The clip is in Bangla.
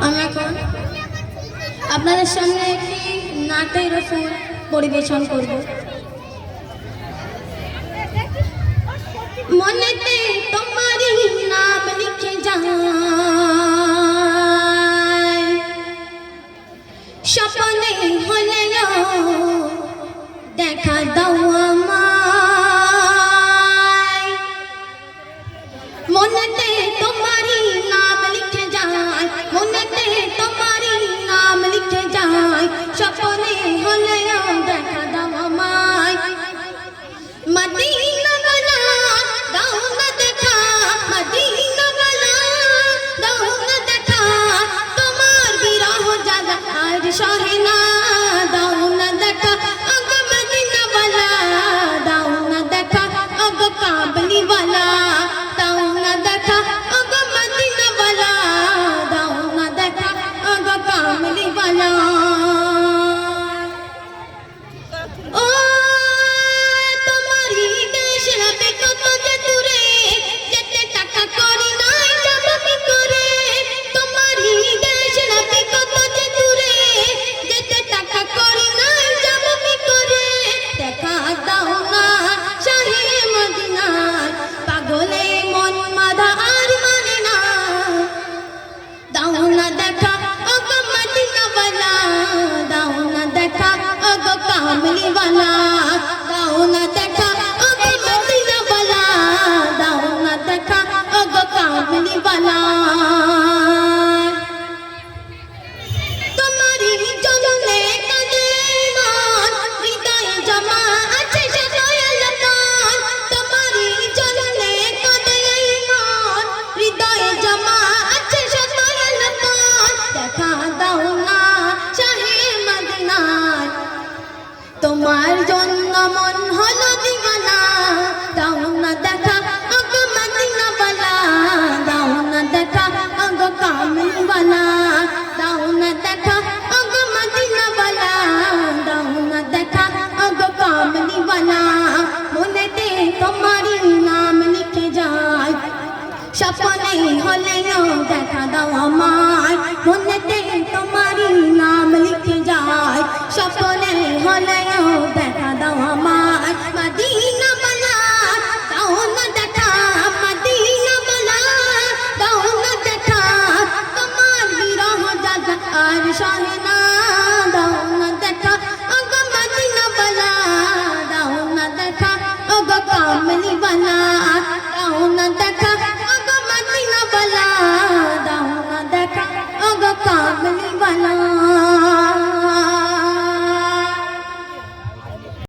আমি এখন আপনাদের সামনে একটি নাটের ফুল পরিবেশন করব। মনেতে তোমারই নাম লিখে যায়, স্বপ্নে হলেও দেখা দাও আমায়। মনেতে তোমারই নাম লিখে যায়, মনেতে তোমারই নাম লিখে যায়, স্বপ্নে হলেও দেখা দাও আমায়। মদিনা वाला দাও না দেখা, মদিনা वाला দাও না দেখা, তোমার বিরহ জাগা আর সহে না, দাও না দেখা ওগো মদিনা वाला, দাও না দেখা ওগো কাবলি वाला, দাও না দেখা ওগো মদিনা वाला, দাও না দেখা ওগো কাবলি वाला। कामली वाला दाओ ना देखा ओगो मदीना वाला, दाओ ना देखा ओगो कामली वाला। तुम्हारी जन्ने कांदे मान, हृदय जमा আছে সদয় লতান, तुम्हारी जन्ने कांदे मान, हृदय जमा আছে সদয় লতান, দেখা দাও না শাহে মদিনা, তোমার জন্য মন হলো দিওয়ানা, দাও না দেখা ওগো মদিনা वाला, দাও না দেখা ওগো কামলি वाला, দাও না দেখা ওগো মদিনা वाला, দাও না দেখা ওগো কামলি वाला। মনেতে তোমারই নাম লিখে যায়, স্বপ্নে হলেও দেখা দাও আমায়। মনেতে তোমারই নাম লিখে যায়, স্বপ্নে হলেও দেখা দাও আমায়। মদিনা वाला দাও না দেখা, মদিনা वाला দাও না দেখা, তোমার বিরহ জাগা আর সহে না, দাও না দেখা ওগো মদিনা वाला, দাও না দেখা ওগো কামলি वाला, দাও না দেখা ওগো মদিনা वाला, দাও না দেখা ওগো কামলি वाला।